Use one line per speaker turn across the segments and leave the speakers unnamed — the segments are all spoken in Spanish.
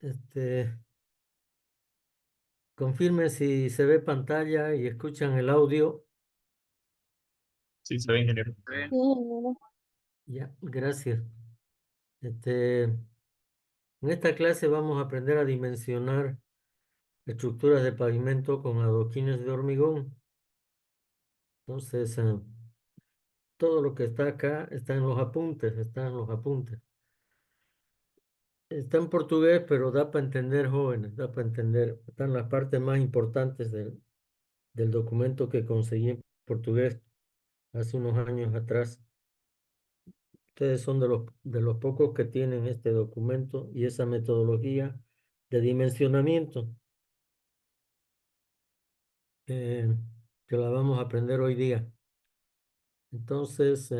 Este, confirme si se ve pantalla y escuchan el audio.
Sí, se ve, ingeniero.
Sí, ingeniero.
Ya, gracias. En esta clase vamos a aprender a dimensionar estructuras de pavimento con adoquines de hormigón. Entonces, todo lo que está acá está en los apuntes, está en los apuntes. Está en portugués, pero da para entender, jóvenes, da para entender. Están las partes más importantes del documento que conseguí en portugués hace unos años atrás. Ustedes son de los pocos que tienen este documento y esa metodología de dimensionamiento eh, que la vamos a aprender hoy día. Entonces,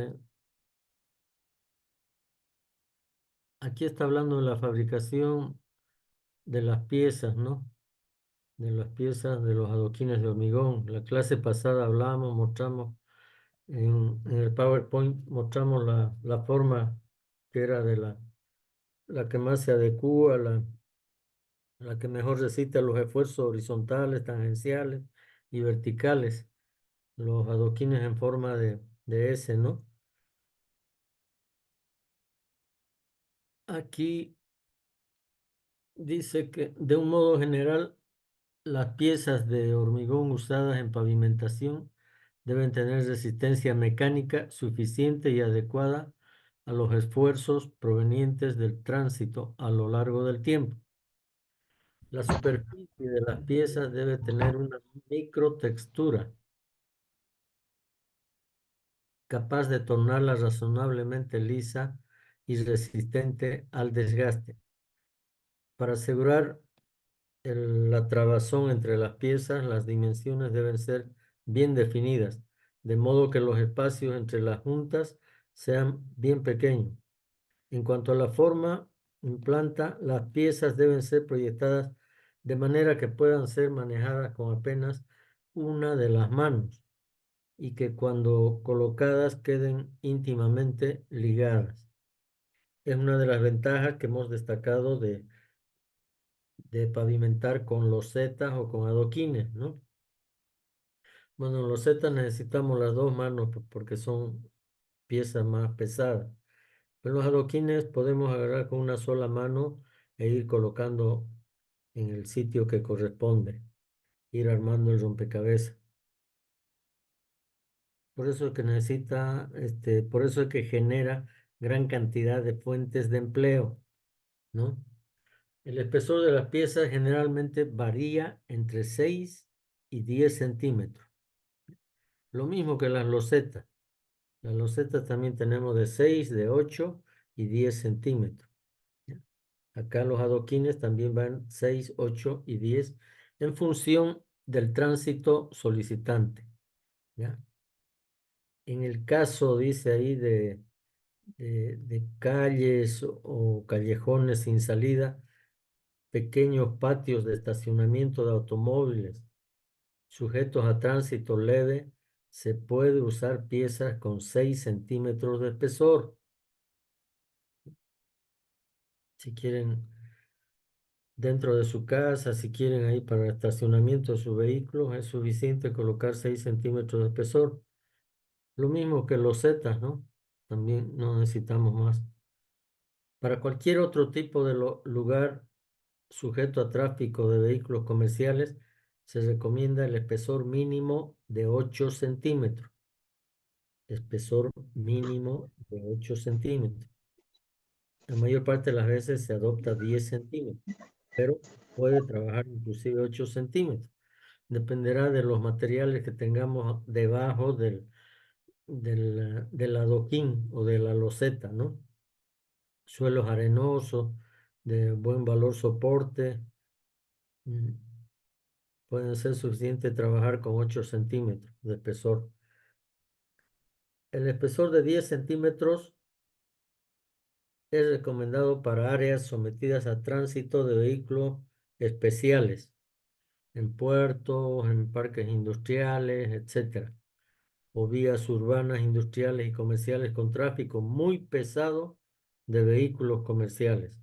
aquí está hablando de la fabricación de las piezas, ¿no? De las piezas de los adoquines de hormigón. La clase pasada hablamos, mostramos en el PowerPoint, mostramos la forma que era la que más se adecua, la que mejor resiste a los esfuerzos horizontales, tangenciales y verticales, los adoquines en forma de S, ¿no? Aquí dice que de un modo general, las piezas de hormigón usadas en pavimentación deben tener resistencia mecánica suficiente y adecuada a los esfuerzos provenientes del tránsito a lo largo del tiempo. La superficie de las piezas debe tener una microtextura capaz de tornarla razonablemente lisa y resistente al desgaste. Para asegurar la trabazón entre las piezas, las dimensiones deben ser bien definidas, de modo que los espacios entre las juntas sean bien pequeños. En cuanto a la forma en planta, las piezas deben ser proyectadas de manera que puedan ser manejadas con apenas una de las manos y que cuando colocadas queden íntimamente ligadas. Es una de las ventajas que hemos destacado de pavimentar con losetas o con adoquines, ¿no? Bueno, en losetas necesitamos las dos manos porque son piezas más pesadas. Pero los adoquines podemos agarrar con una sola mano e ir colocando en el sitio que corresponde, ir armando el rompecabezas. Por eso es que por eso es que genera gran cantidad de fuentes de empleo, ¿no? El espesor de las piezas generalmente varía entre 6 y 10 centímetros. Lo mismo que las losetas. Las losetas también tenemos de 6, de 8 y 10 centímetros. ¿Ya? Acá los adoquines también van 6, 8 y 10 en función del tránsito solicitante. ¿Ya? En el caso, dice ahí, de calles o callejones sin salida, pequeños patios de estacionamiento de automóviles sujetos a tránsito leve, se puede usar piezas con 6 centímetros de espesor. Si quieren dentro de su casa, si quieren ahí para el estacionamiento de su vehículo, es suficiente colocar 6 centímetros de espesor. Lo mismo que los zetas, ¿no? También no necesitamos más. Para cualquier otro tipo de lugar sujeto a tráfico de vehículos comerciales, se recomienda el espesor mínimo de 8 centímetros. Espesor mínimo de 8 centímetros. La mayor parte de las veces se adopta 10 centímetros, pero puede trabajar inclusive 8 centímetros. Dependerá de los materiales que tengamos debajo del adoquín o de la loseta, ¿no? Suelos arenosos, de buen valor soporte, mm, pueden ser suficiente trabajar con 8 centímetros de espesor. El espesor de 10 centímetros es recomendado para áreas sometidas a tránsito de vehículos especiales, en puertos, en parques industriales, etcétera, o vías urbanas, industriales y comerciales con tráfico muy pesado de vehículos comerciales.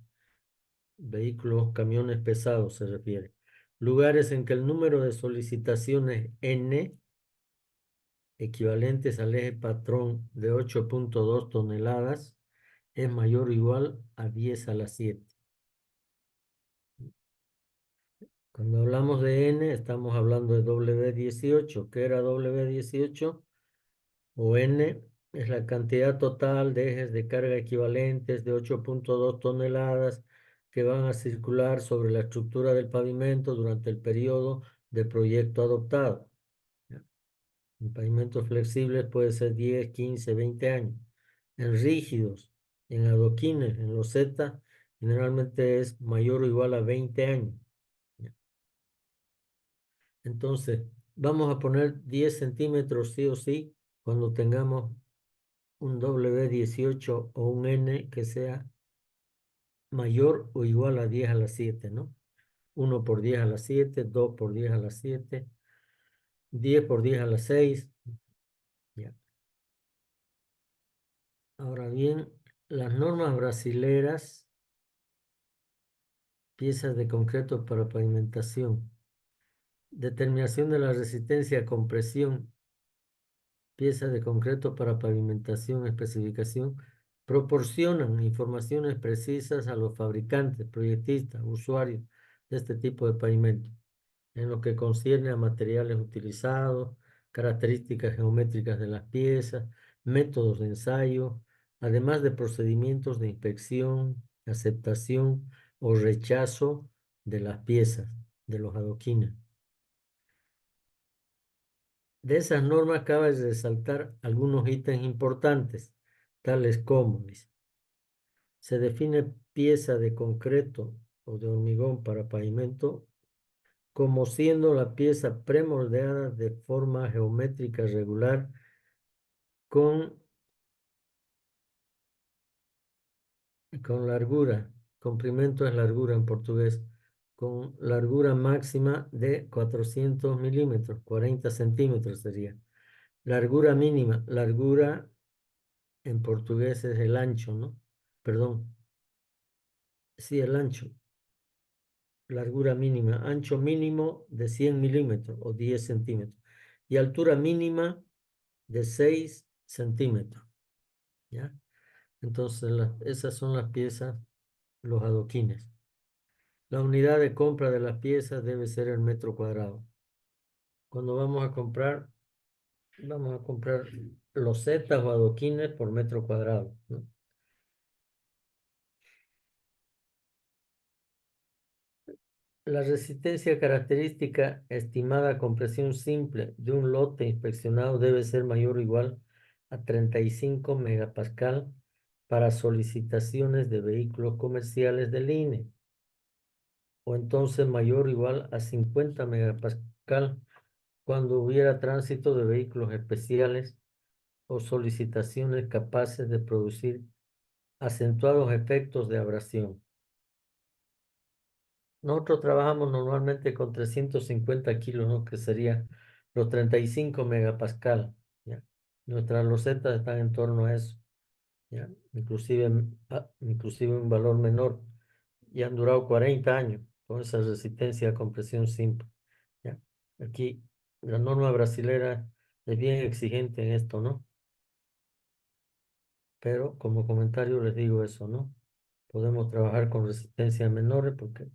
Vehículos, camiones pesados se refiere. Lugares en que el número de solicitaciones N, equivalentes al eje patrón de 8,2 toneladas, es mayor o igual a 10 a la 7. Cuando hablamos de N, estamos hablando de W18. ¿Qué era W18? O N es la cantidad total de ejes de carga equivalentes de 8,2 toneladas que van a circular sobre la estructura del pavimento durante el periodo de proyecto adoptado. ¿Ya? En pavimentos flexibles puede ser 10, 15, 20 años. En rígidos, en adoquines, en loseta, generalmente es mayor o igual a 20 años. ¿Ya? Entonces, vamos a poner 10 centímetros sí o sí cuando tengamos un W18 o un N que sea mayor o igual a 10 a la 7, ¿no? 1 por 10 a la 7, 2 por 10 a la 7, 10 por 10 a la 6. Ya. Ahora bien, las normas brasileras, piezas de concreto para pavimentación, determinación de la resistencia a compresión, piezas de concreto para pavimentación, especificación, proporcionan informaciones precisas a los fabricantes, proyectistas, usuarios de este tipo de pavimento, en lo que concierne a materiales utilizados, características geométricas de las piezas, métodos de ensayo, además de procedimientos de inspección, aceptación o rechazo de las piezas, de los adoquines. De esas normas cabe resaltar algunos ítems importantes, tales como, dice, se define pieza de concreto o de hormigón para pavimento como siendo la pieza premoldeada de forma geométrica regular con, con largura, comprimento es largura en portugués, con largura máxima de 400 milímetros, 40 centímetros sería. Largura mínima, largura en portugués es el ancho, ¿no? Perdón, sí, el ancho. Largura mínima, ancho mínimo de 100 milímetros o 10 centímetros. Y altura mínima de 6 centímetros, ¿ya? Entonces, esas son las piezas, los adoquines. La unidad de compra de las piezas debe ser el metro cuadrado. Cuando vamos a comprar losetas o adoquines por metro cuadrado, ¿no? La resistencia característica estimada con presión simple de un lote inspeccionado debe ser mayor o igual a 35 megapascal para solicitaciones de vehículos comerciales del INE, o entonces mayor o igual a 50 megapascal cuando hubiera tránsito de vehículos especiales o solicitaciones capaces de producir acentuados efectos de abrasión. Nosotros trabajamos normalmente con 350 kilos, ¿no? Que sería los 35 megapascal, ¿ya? Nuestras losetas están en torno a eso, ¿ya? Inclusive un valor menor. Y han durado 40 años con esa resistencia a compresión simple, ¿ya? Aquí la norma brasilera es bien exigente en esto, ¿no? Pero como comentario les digo eso, ¿no? Podemos trabajar con resistencias menores porque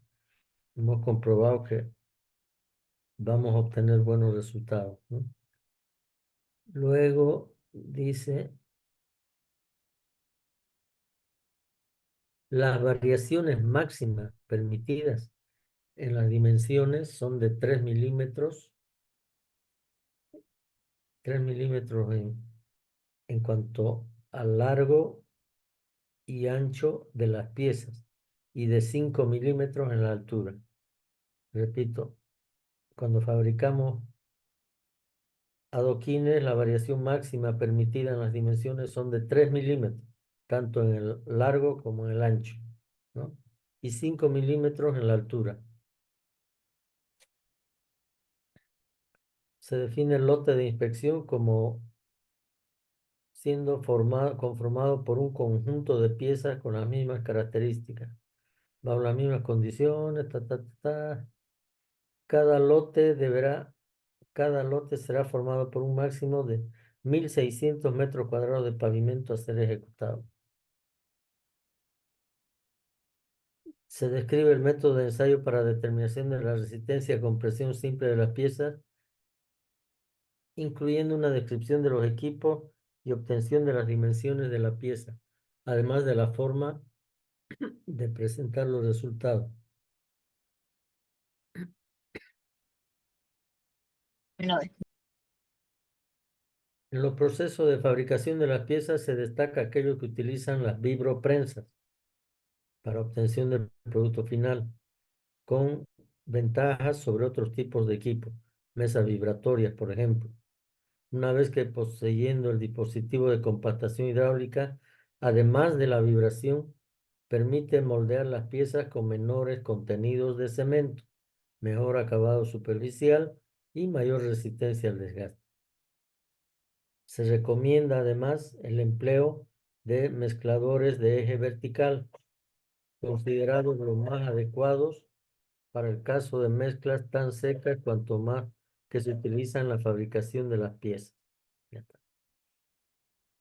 hemos comprobado que vamos a obtener buenos resultados, ¿no? Luego dice, las variaciones máximas permitidas en las dimensiones son de 3 milímetros en cuanto al largo y ancho de las piezas y de 5 milímetros en la altura. Repito, cuando fabricamos adoquines, la variación máxima permitida en las dimensiones son de 3 milímetros, tanto en el largo como en el ancho, ¿no? Y 5 milímetros en la altura. Se define el lote de inspección como siendo conformado por un conjunto de piezas con las mismas características. bajo las mismas condiciones, ta. Cada lote cada lote será formado por un máximo de 1.600 metros cuadrados de pavimento a ser ejecutado. Se describe el método de ensayo para determinación de la resistencia a compresión simple de las piezas, incluyendo una descripción de los equipos y obtención de las dimensiones de la pieza, además de la forma de presentar los resultados.
Bueno,
En los procesos de fabricación de las piezas se destaca aquellos que utilizan las vibroprensas para obtención del producto final, con ventajas sobre otros tipos de equipo, mesas vibratorias, por ejemplo. Una vez que poseyendo el dispositivo de compactación hidráulica, además de la vibración, permite moldear las piezas con menores contenidos de cemento, mejor acabado superficial y mayor resistencia al desgaste. Se recomienda además el empleo de mezcladores de eje vertical, considerados los más adecuados para el caso de mezclas tan secas cuanto más que se utiliza en la fabricación de las piezas. Ya está.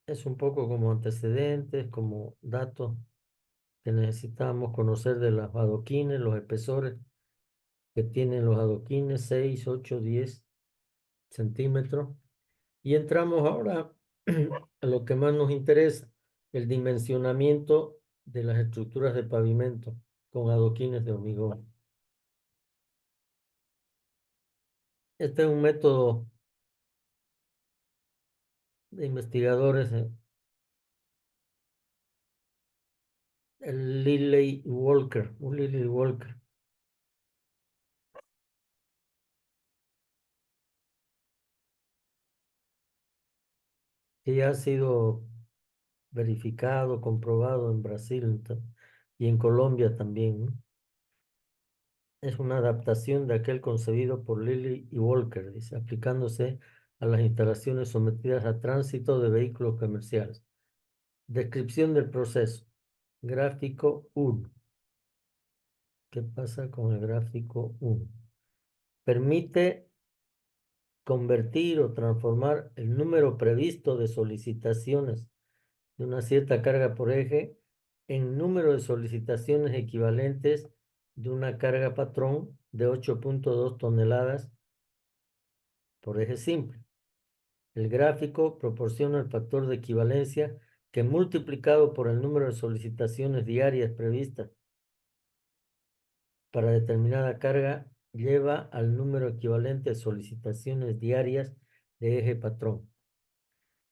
Es un poco como antecedentes, como datos que necesitamos conocer de los adoquines, los espesores que tienen los adoquines, 6, 8, 10 centímetros. Y entramos ahora a lo que más nos interesa, el dimensionamiento de las estructuras de pavimento con adoquines de hormigón. Este es un método de investigadores, el Lilly Walker, un Lilly Walker, que ya ha sido verificado, comprobado en Brasil y en Colombia también, ¿no? Es una adaptación de aquel concebido por Lilly y Walker, dice, aplicándose a las instalaciones sometidas a tránsito de vehículos comerciales. Descripción del proceso. Gráfico 1. ¿Qué pasa con el gráfico 1? Permite convertir o transformar el número previsto de solicitaciones de una cierta carga por eje en número de solicitaciones equivalentes de una carga patrón de 8.2 toneladas por eje simple. El gráfico proporciona el factor de equivalencia que multiplicado por el número de solicitaciones diarias previstas para determinada carga lleva al número equivalente de solicitaciones diarias de eje patrón.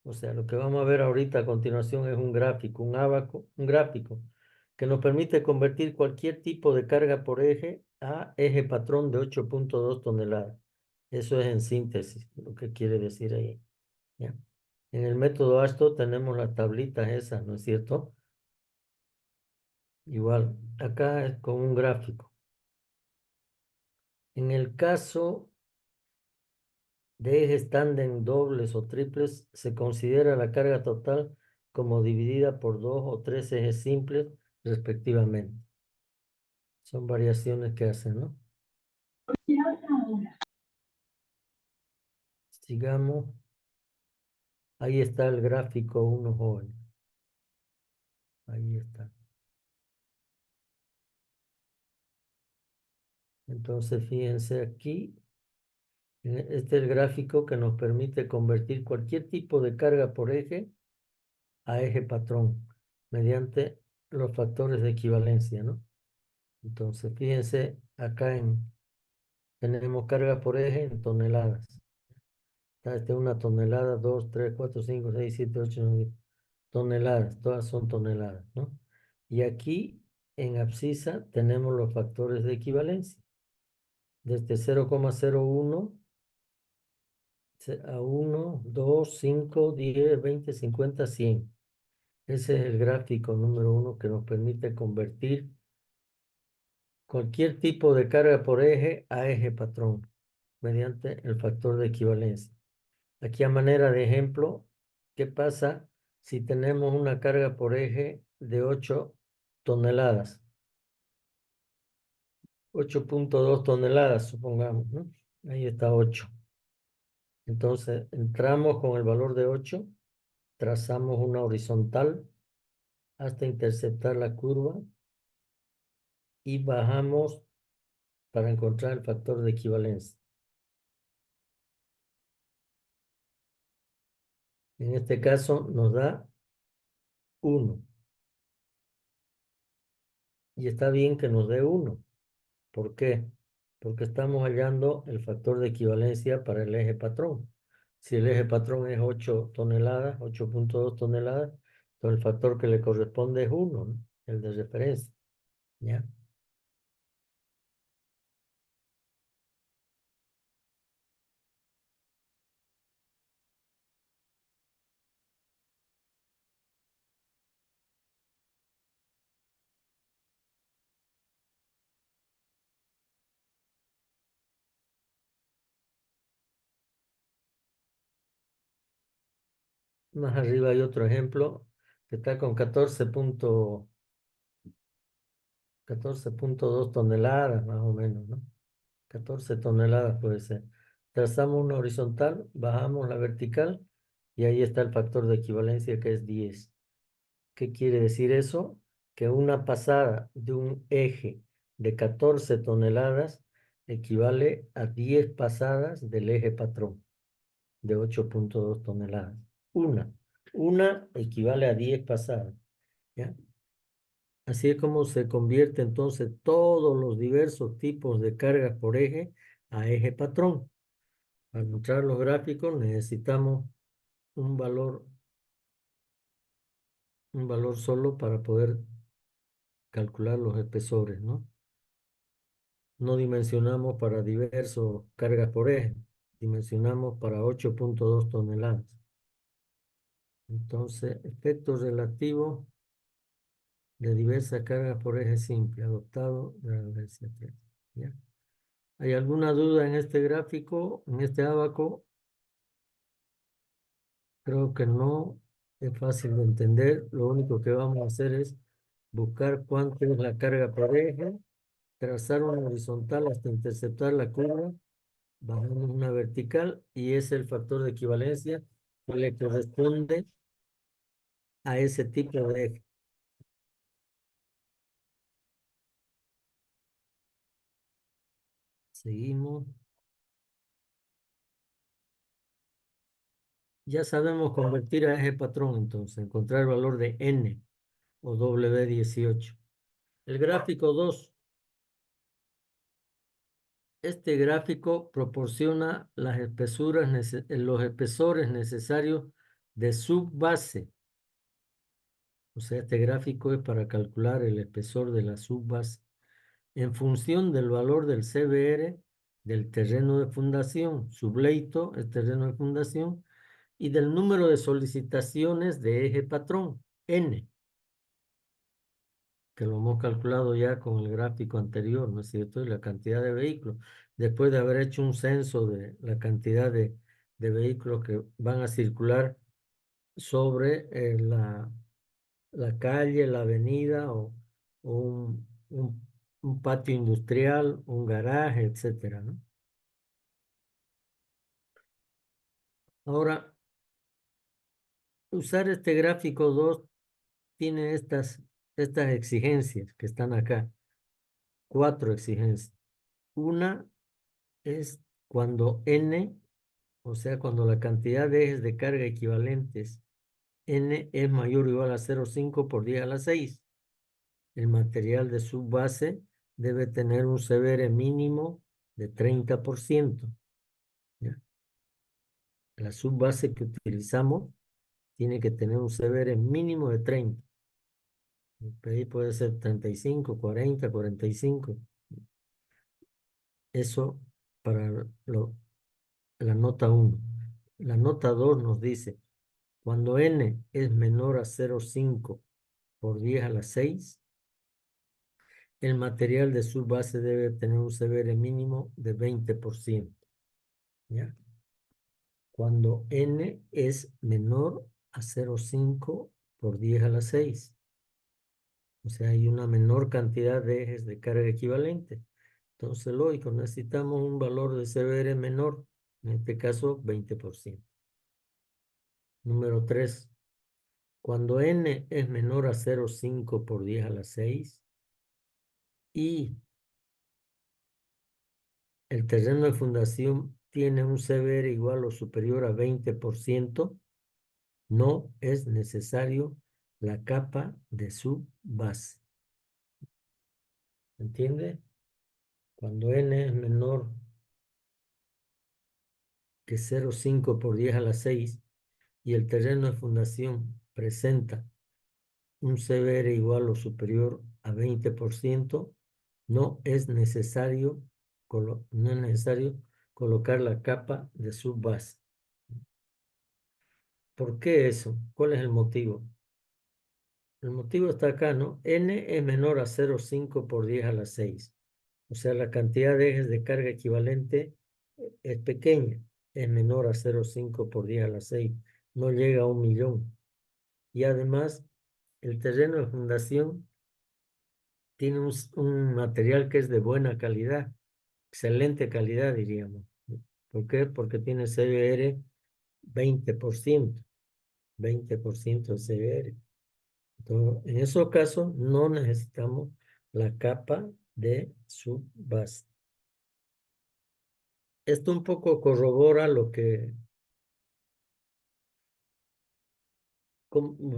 O sea, lo que vamos a ver ahorita a continuación es un gráfico, un gráfico que nos permite convertir cualquier tipo de carga por eje a eje patrón de 8.2 toneladas. Eso es en síntesis lo que quiere decir ahí. ¿Ya? En el método ASTO tenemos las tablitas esas, ¿no es cierto? Igual, acá es con un gráfico. En el caso de ejes tándem dobles o triples, se considera la carga total como dividida por 2 o 3 ejes simples, respectivamente. Son variaciones que hacen, ¿no? Sigamos. Ahí está el gráfico 1 joven. Ahí está. Entonces, fíjense aquí. Este es el gráfico que nos permite convertir cualquier tipo de carga por eje a eje patrón mediante los factores de equivalencia, ¿no? Entonces, fíjense, acá tenemos carga por eje en toneladas. Esta es 1 tonelada, 2, 3, 4, 5, 6, 7, 8, 9 toneladas. Todas son toneladas, ¿no? Y aquí en abscisa tenemos los factores de equivalencia. Desde 0,01 a 1, 2, 5, 10, 20, 50, 100. Ese es el gráfico número 1 que nos permite convertir cualquier tipo de carga por eje a eje patrón mediante el factor de equivalencia. Aquí a manera de ejemplo, ¿qué pasa si tenemos una carga por eje de 8 toneladas? 8.2 toneladas, supongamos, ¿no? Ahí está 8. Entonces, entramos con el valor de 8, trazamos una horizontal hasta interceptar la curva y bajamos para encontrar el factor de equivalencia. En este caso nos da 1. Y está bien que nos dé 1. ¿Por qué? Porque estamos hallando el factor de equivalencia para el eje patrón. Si el eje patrón es 8 toneladas, 8.2 toneladas, entonces el factor que le corresponde es 1, ¿no? El de referencia. ¿Ya? Más arriba hay otro ejemplo que está con 14.2 toneladas, más o menos, ¿no? 14 toneladas puede ser. Trazamos una horizontal, bajamos la vertical y ahí está el factor de equivalencia que es 10. ¿Qué quiere decir eso? Que una pasada de un eje de 14 toneladas equivale a 10 pasadas del eje patrón de 8.2 toneladas. Una equivale a 10 pasadas, ¿ya? Así es como se convierte entonces todos los diversos tipos de cargas por eje a eje patrón. Para mostrar los gráficos necesitamos un valor, un valor solo para poder calcular los espesores, ¿no? No dimensionamos para diversos cargas por eje, dimensionamos para 8.2 toneladas. Entonces, efecto relativo de diversas cargas por eje simple, adoptado de la Universidad de Texas, ¿ya? ¿Hay alguna duda en este gráfico, en este ábaco? Creo que no, es fácil de entender. Lo único que vamos a hacer es buscar cuánto es la carga por eje, trazar una horizontal hasta interceptar la curva, bajamos una vertical y es el factor de equivalencia que le corresponde a ese tipo de eje. Seguimos. Ya sabemos convertir a eje patrón, entonces, encontrar el valor de N o W18. El gráfico 2. Este gráfico proporciona las espesuras, los espesores necesarios de subbase. O sea, este gráfico es para calcular el espesor de la subbase en función del valor del CBR del terreno de fundación, subleito, el terreno de fundación, y del número de solicitaciones de eje patrón, N, que lo hemos calculado ya con el gráfico anterior, ¿no es cierto? Y la cantidad de vehículos, después de haber hecho un censo de la cantidad de vehículos que van a circular sobre la calle, la avenida o un patio industrial, un garaje, etcétera, ¿no? Ahora, usar este gráfico 2 tiene estas exigencias que están acá, 4 exigencias. Una es cuando N, o sea, cuando la cantidad de ejes de carga equivalentes, N es mayor o igual a 0,5 por 10 a la 6. El material de subbase debe tener un CBR mínimo de 30%. ¿Ya? La subbase que utilizamos tiene que tener un CBR mínimo de 30. El PI puede ser 35, 40, 45. Eso para la nota 1. La nota 2 nos dice, cuando N es menor a 0,5 por 10 a la 6, el material de subbase debe tener un CBR mínimo de 20%. ¿Ya? Cuando N es menor a 0,5 por 10 a la 6. O sea, hay una menor cantidad de ejes de carga equivalente. Entonces, lógico, necesitamos un valor de CBR menor, en este caso 20%. Número 3, cuando n es menor a 0,5 por 10 a la 6 y el terreno de fundación tiene un CBR igual o superior a 20%, no es necesario la capa de su base. ¿Entiende? Cuando n es menor que 0,5 por 10 a la 6 y el terreno de fundación presenta un CBR igual o superior a 20%, no es necesario colocar la capa de subbase. ¿Por qué eso? ¿Cuál es el motivo? El motivo está acá, ¿no? N es menor a 0,5 por 10 a la 6. O sea, la cantidad de ejes de carga equivalente es pequeña. Es menor a 0,5 por 10 a la 6. No llega a 1.000.000. Y además, el terreno de fundación tiene un material que es de buena calidad, excelente calidad, diríamos. ¿Por qué? Porque tiene CBR 20%, 20% de CBR. Entonces, en esos casos no necesitamos la capa de subbase. Esto un poco corrobora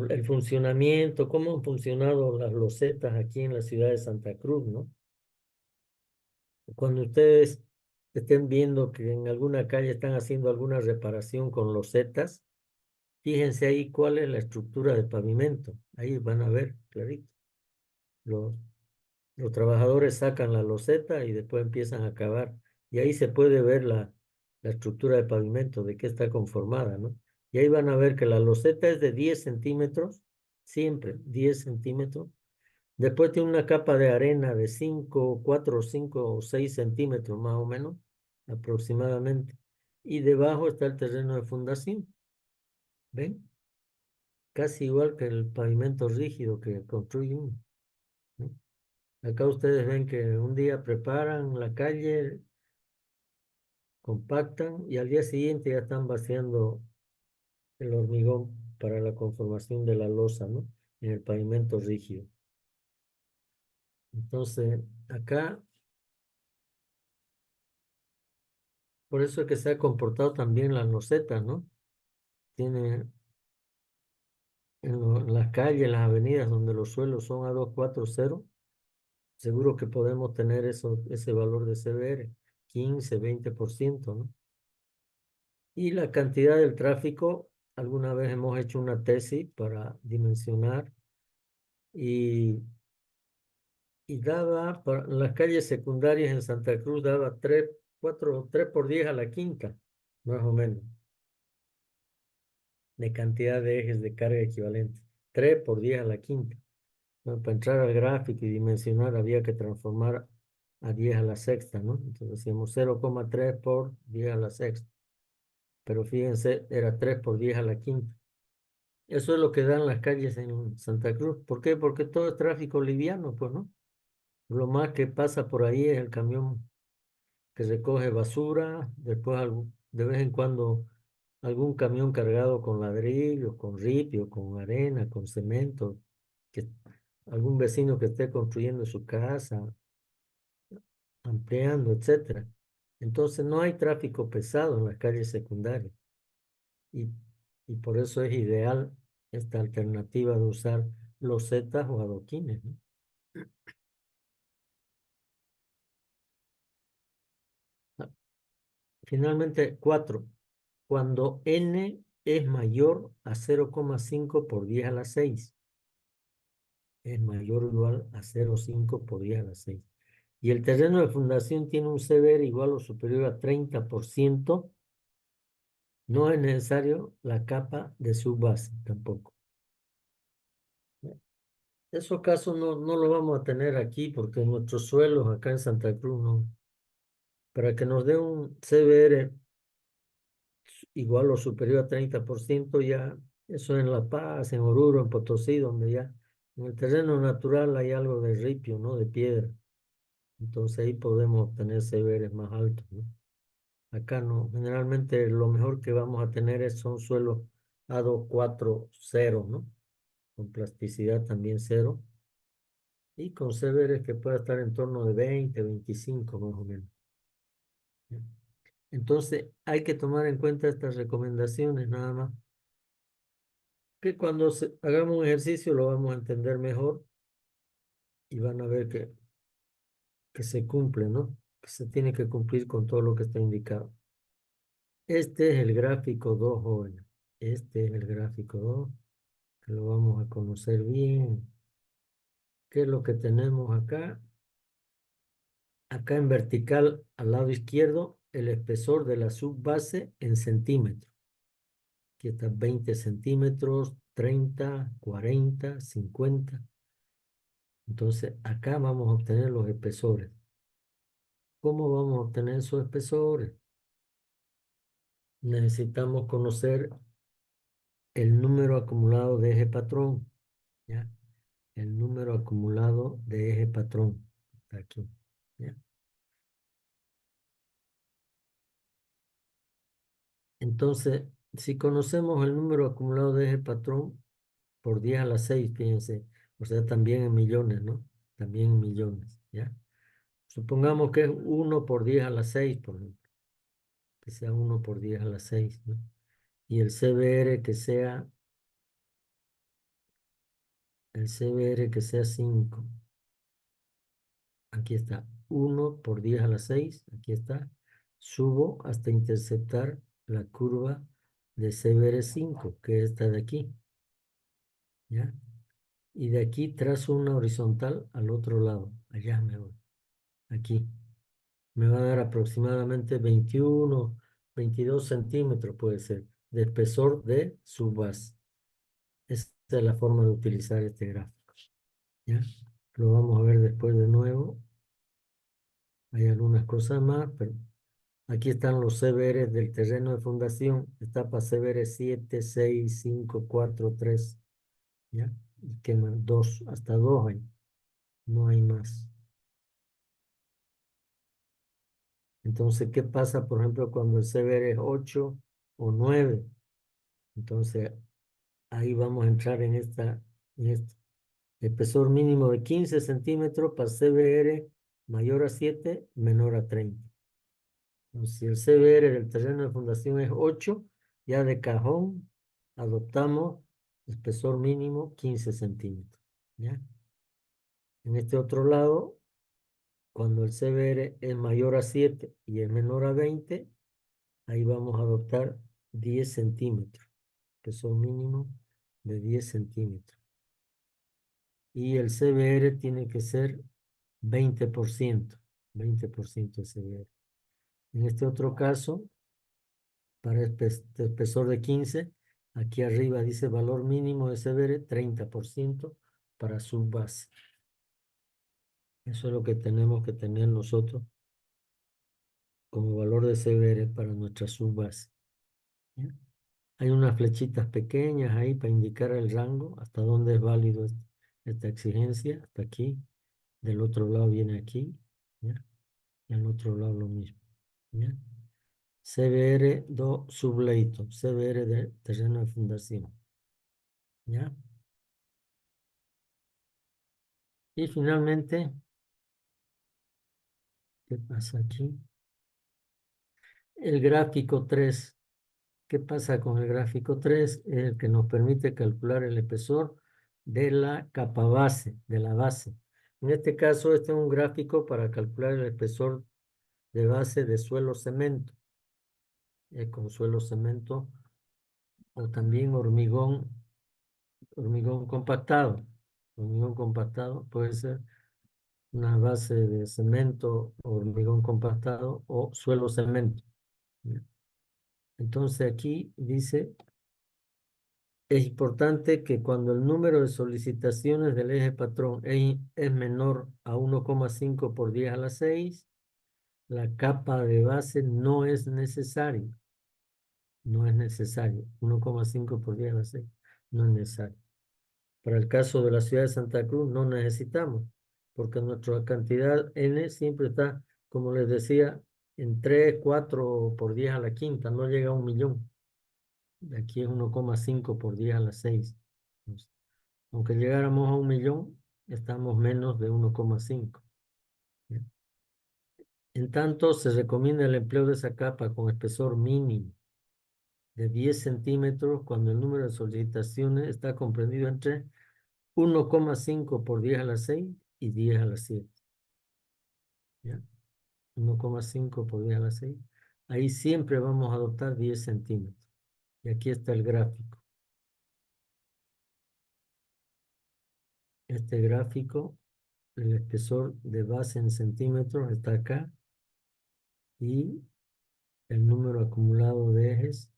el funcionamiento, cómo han funcionado las losetas aquí en la ciudad de Santa Cruz, ¿no? Cuando ustedes estén viendo que en alguna calle están haciendo alguna reparación con losetas, fíjense ahí cuál es la estructura de pavimento. Ahí van a ver clarito. Los, los trabajadores sacan la loseta y después empiezan a cavar. Y ahí se puede ver la estructura de pavimento, de qué está conformada, ¿no? Y ahí van a ver que la loseta es de 10 centímetros, siempre 10 centímetros. Después tiene una capa de arena de 5, 4, 5 o 6 centímetros más o menos, aproximadamente. Y debajo está el terreno de fundación. ¿Ven? Casi igual que el pavimento rígido que construye uno, ¿no? Acá ustedes ven que un día preparan la calle, compactan y al día siguiente ya están vaciando el hormigón para la conformación de la losa, ¿no? En el pavimento rígido. Entonces, acá, por eso es que se ha comportado también la loseta, ¿no? Tiene en las calles, en las avenidas donde los suelos son a 240, seguro que podemos tener ese valor de CBR, 15, 20%, ¿no? Y la cantidad del tráfico, alguna vez hemos hecho una tesis para dimensionar y, y daba, para las calles secundarias en Santa Cruz daba 3 por 10 a la quinta, más o menos, de cantidad de ejes de carga equivalente. 3 por 10 a la quinta. Bueno, para entrar al gráfico y dimensionar había que transformar a 10 a la sexta, ¿no? Entonces decíamos 0,3 por 10 a la sexta. Pero fíjense, era 3 por 10 a la quinta. Eso es lo que dan las calles en Santa Cruz. ¿Por qué? Porque todo es tráfico liviano, pues, ¿no? Lo más que pasa por ahí es el camión que recoge basura, después de vez en cuando algún camión cargado con ladrillos, con ripio, con arena, con cemento, que algún vecino que esté construyendo su casa, ampliando, etcétera. Entonces no hay tráfico pesado en las calles secundarias y, y por eso es ideal esta alternativa de usar losetas o adoquines, ¿no? Ah, finalmente, 4. Cuando n es mayor a 0,5 por 10 a la 6. Es mayor o igual a 0,5 por 10 a la 6. Y el terreno de fundación tiene un CBR igual o superior a 30%. No es necesario la capa de subbase tampoco. Esos casos no lo vamos a tener aquí porque en nuestros suelos acá en Santa Cruz no. Para que nos dé un CBR igual o superior a 30% ya, eso en La Paz, en Oruro, en Potosí, donde ya en el terreno natural hay algo de ripio, ¿no? De piedra. Entonces ahí podemos obtener CBR más altos, ¿no? Acá no, generalmente lo mejor que vamos a tener son suelos A240, ¿no? Con plasticidad también cero y con CBR que pueda estar en torno de 20, 25 más o menos. ¿Ya? Entonces hay que tomar en cuenta estas recomendaciones nada más, que cuando hagamos un ejercicio lo vamos a entender mejor y van a ver que se cumple, ¿no? Que se tiene que cumplir con todo lo que está indicado. Este es el gráfico 2, jóvenes. Este es el gráfico 2, que lo vamos a conocer bien. ¿Qué es lo que tenemos acá? Acá en vertical, al lado izquierdo, el espesor de la subbase en centímetros. Aquí está 20 centímetros, 30, 40, 50. Entonces, acá vamos a obtener los espesores. ¿Cómo vamos a obtener esos espesores? Necesitamos conocer el número acumulado de eje patrón, ¿ya? El número acumulado de eje patrón. Está aquí, ¿ya? Entonces, si conocemos el número acumulado de eje patrón por 10 a la 6, fíjense, o sea, también en millones, ¿no? También en millones, ¿ya? Supongamos que es 1 por 10 a la 6, por ejemplo, que sea 1 por 10 a la 6, ¿no? Y el CBR que sea 5. Aquí está, 1 por 10 a la 6, aquí está. Subo hasta interceptar la curva de CBR 5, que es esta de aquí, ¿ya? Y de aquí trazo una horizontal al otro lado, allá me voy, aquí. Me va a dar aproximadamente 21, 22 centímetros, puede ser, de espesor de su base. Esta es la forma de utilizar este gráfico, ¿ya? Lo vamos a ver después de nuevo. Hay algunas cosas más, pero aquí están los CBR del terreno de fundación. Etapa CBR 7, 6, 5, 4, 3, ¿ya? Y queman 2, hasta 2 hay, no hay más. Entonces, ¿qué pasa, por ejemplo, cuando el CBR es 8 o 9? Entonces, ahí vamos a entrar en esto. Espesor mínimo de 15 centímetros para CBR mayor a 7, menor a 30. Entonces, si el CBR del terreno de fundación es 8, ya de cajón adoptamos espesor mínimo 15 centímetros. ¿Ya? En este otro lado, cuando el CBR es mayor a 7 y es menor a 20, ahí vamos a adoptar 10 centímetros, espesor mínimo de 10 centímetros. Y el CBR tiene que ser 20%, 20% de CBR. En este otro caso, para espesor de 15, aquí arriba dice valor mínimo de CBR, 30% para subbase. Eso es lo que tenemos que tener nosotros como valor de CBR para nuestra subbase. ¿Ya? Hay unas flechitas pequeñas ahí para indicar el rango, hasta dónde es válido esta exigencia, hasta aquí. Del otro lado viene aquí, ¿ya? Y al otro lado lo mismo, ¿ya? CBR do subleito, CBR de terreno de fundación, ¿ya? Y finalmente, ¿qué pasa aquí? El gráfico 3. ¿Qué pasa con el gráfico 3? Es el que nos permite calcular el espesor de la capa base, de la base. En este caso, este es un gráfico para calcular el espesor de base de suelo cemento, con suelo cemento o también hormigón compactado. Hormigón compactado puede ser una base de cemento, hormigón compactado o suelo cemento. ¿Ya? Entonces aquí dice, es importante que cuando el número de solicitaciones del eje patrón es menor a 1,5 por 10 a la 6, la capa de base no es necesario. No es necesario. 1,5 por 10 a la 6 no es necesario. Para el caso de la ciudad de Santa Cruz no necesitamos, porque nuestra cantidad n siempre está, como les decía, en 3, 4 por 10 a la quinta, no llega a 1.000.000. Aquí es 1,5 por 10 a la 6. Entonces, aunque llegáramos a 1.000.000, estamos menos de 1,5. En tanto, se recomienda el empleo de esa capa con espesor mínimo de 10 centímetros cuando el número de solicitaciones está comprendido entre 1,5 por 10 a la 6 y 10 a la 7. ¿Ya? 1,5 por 10 a la 6. Ahí siempre vamos a adoptar 10 centímetros. Y aquí está el gráfico. Este gráfico, el espesor de base en centímetros está acá. Y el número acumulado de ejes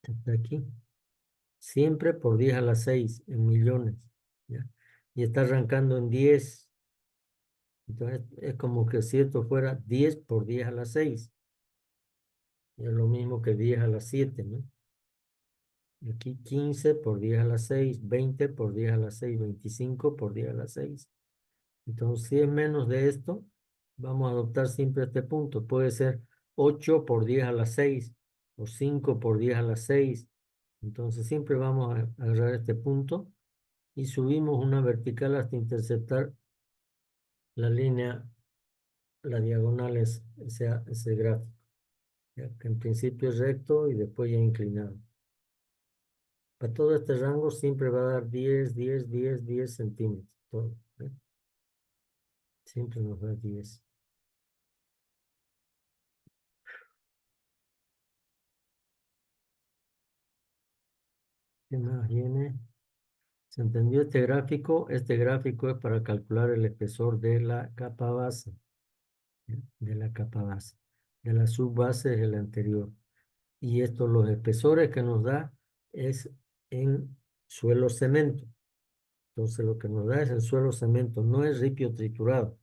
está aquí. Siempre por 10 a la 6 en millones. ¿Ya? Y está arrancando en 10. Entonces es como que si esto fuera 10 por 10 a la 6. Es lo mismo que 10 a la 7, ¿no? Y aquí 15 por 10 a la 6, 20 por 10 a la 6, 25 por 10 a la 6. Entonces, si es menos de esto, vamos a adoptar siempre este punto. Puede ser 8 por 10 a la 6 o 5 por 10 a la 6. Entonces, siempre vamos a agarrar este punto y subimos una vertical hasta interceptar la línea, la diagonal es ese gráfico, ¿ya? Que en principio es recto y después ya inclinado. Para todo este rango siempre va a dar 10, 10, 10, 10 centímetros. Todo, ¿eh? Siempre nos da 10. ¿Qué más viene? ¿Se entendió este gráfico? Este gráfico es para calcular el espesor de la capa base. ¿Ya? De la capa base. De la subbase es el anterior. Y estos, los espesores que nos da es en suelo cemento. Entonces lo que nos da es el suelo cemento, no es ripio triturado.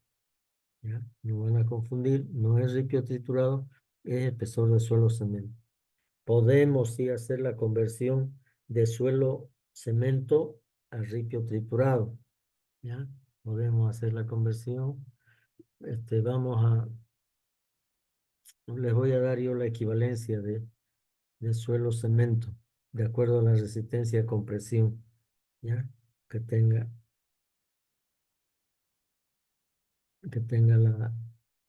¿Ya? No van a confundir, no es ripio triturado, es espesor de suelo cemento. Podemos sí hacer la conversión de suelo cemento a ripio triturado. ¿Ya? Podemos hacer la conversión. Les voy a dar yo la equivalencia de suelo cemento, de acuerdo a la resistencia a compresión, ¿ya? Que tenga, que tenga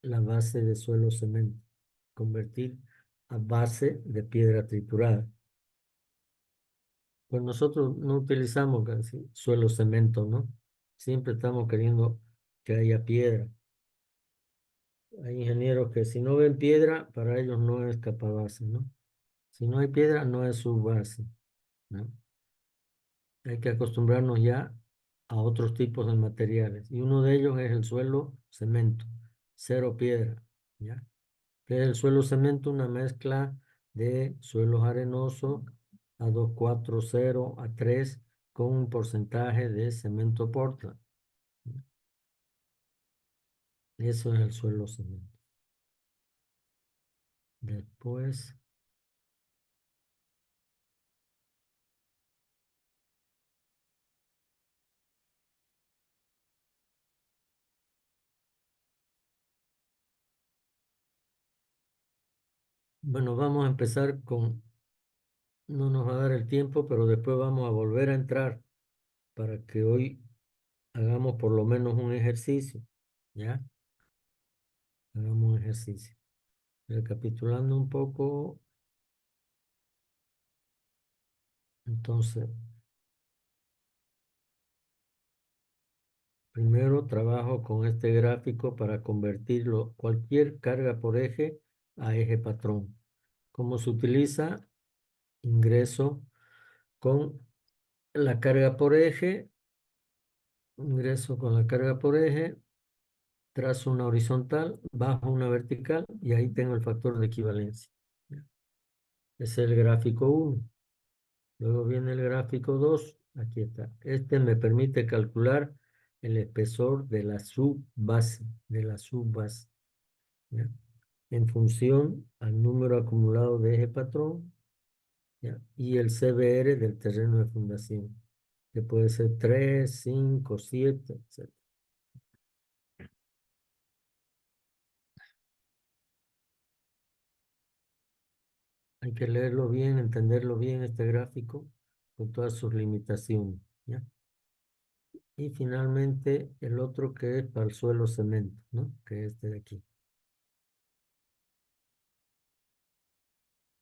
la base de suelo cemento. Convertir a base de piedra triturada. Pues nosotros no utilizamos casi suelo cemento, ¿no? Siempre estamos queriendo que haya piedra. Hay ingenieros que si no ven piedra, para ellos no es capa base, ¿no? Si no hay piedra, no es su base, ¿no? Hay que acostumbrarnos ya a otros tipos de materiales. Y uno de ellos es el suelo cemento, cero piedra, ¿ya? Que es el suelo cemento, una mezcla de suelos arenosos a 2,4, 0, a 3, con un porcentaje de cemento Portland. Eso es el suelo cemento. Después, bueno, vamos a empezar con, no nos va a dar el tiempo, pero después vamos a volver a entrar para que hoy hagamos por lo menos un ejercicio, ¿ya? Hagamos un ejercicio. Recapitulando un poco, entonces, primero trabajo con este gráfico para convertirlo cualquier carga por eje a eje patrón. ¿Cómo se utiliza? Ingreso con la carga por eje, ingreso con la carga por eje, trazo una horizontal, bajo una vertical y ahí tengo el factor de equivalencia. Ese es el gráfico 1. Luego viene el gráfico 2. Aquí está. Este me permite calcular el espesor de la subbase, ¿ya? En función al número acumulado de eje patrón ¿ya? Y el CBR del terreno de fundación, que puede ser 3, 5, 7, etc. Hay que leerlo bien, entenderlo bien este gráfico con todas sus limitaciones, ¿ya? Y finalmente el otro que es para el suelo cemento, ¿no? Que es este de aquí.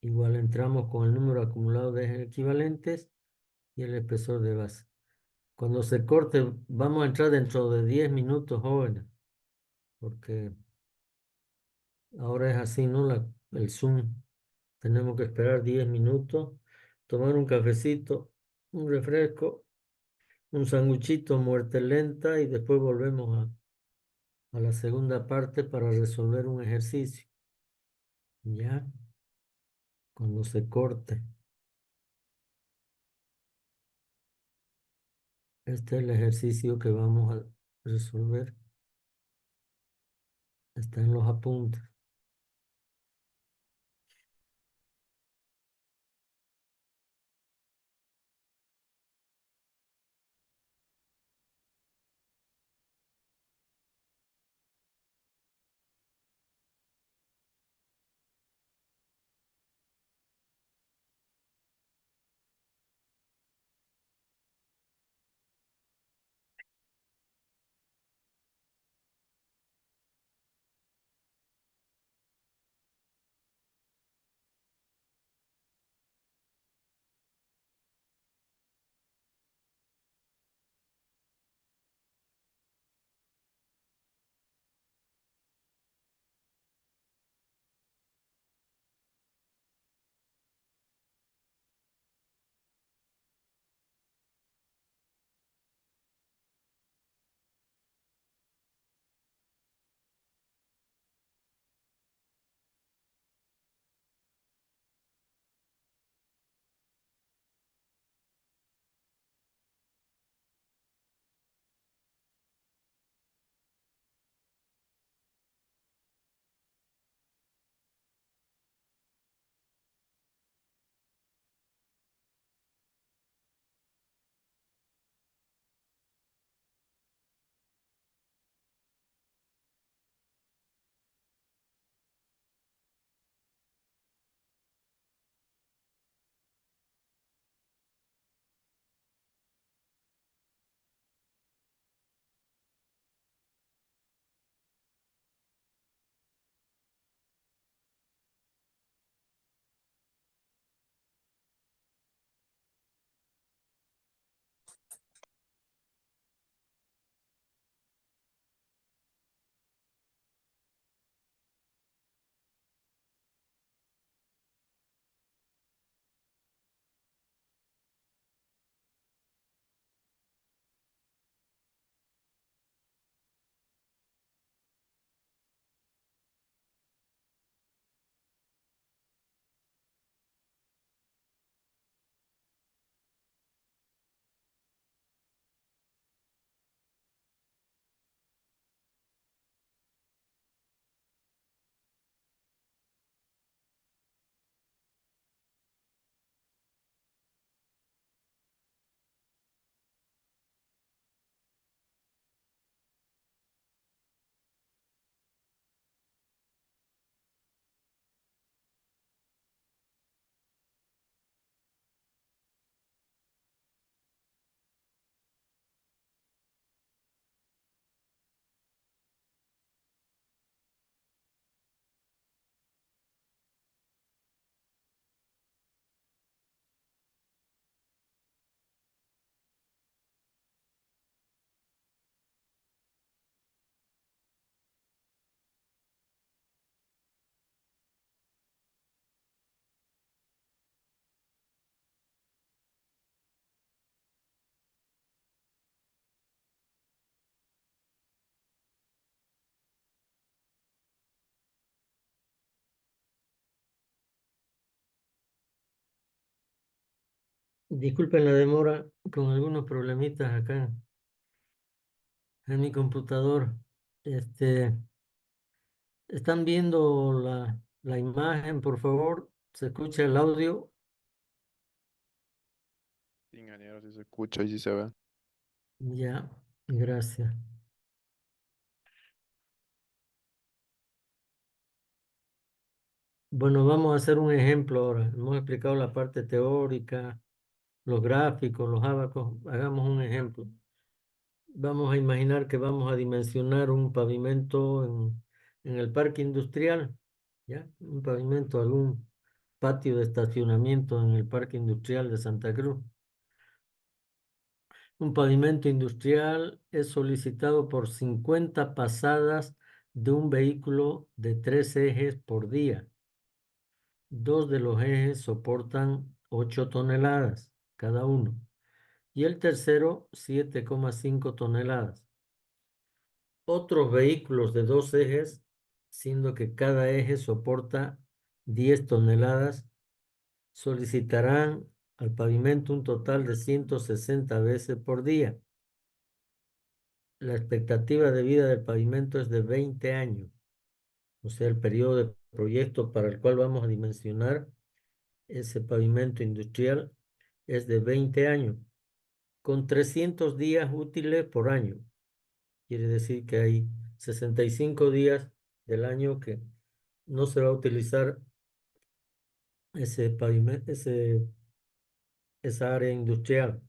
Igual entramos con el número acumulado de ejes equivalentes y el espesor de base. Cuando se corte, vamos a entrar dentro de 10 minutos, jóvenes, porque ahora es así, ¿no? El Zoom. Tenemos que esperar 10 minutos, tomar un cafecito, un refresco, un sanguchito, muerte lenta y después volvemos a la segunda parte para resolver un ejercicio. ¿Ya? Cuando se corte. Este es el ejercicio que vamos a resolver. Está en los apuntes. Disculpen la demora con algunos problemitas acá en mi computador. Este, ¿Están viendo la imagen, por favor? ¿Se escucha el audio?
Sí, ingeniero, sí se escucha y sí se ve.
Ya, gracias. Bueno, vamos a hacer un ejemplo ahora. Hemos explicado la parte teórica, los gráficos, los ábacos. Hagamos un ejemplo. Vamos a imaginar que vamos a dimensionar un pavimento en el parque industrial, ¿ya? Un pavimento, algún patio de estacionamiento en el parque industrial de Santa Cruz. Un pavimento industrial es solicitado por 50 pasadas de un vehículo de 3 ejes por día. Dos de los ejes soportan 8 toneladas cada uno y el tercero 7,5 toneladas. Otros vehículos de 2 ejes, siendo que cada eje soporta 10 toneladas, solicitarán al pavimento un total de 160 veces por día. La expectativa de vida del pavimento es de 20 años, o sea, el periodo de proyecto para el cual vamos a dimensionar ese pavimento industrial es de 20 años, con 300 días útiles por año. Quiere decir que hay 65 días del año que no se va a utilizar ese pavimento, esa área industrial.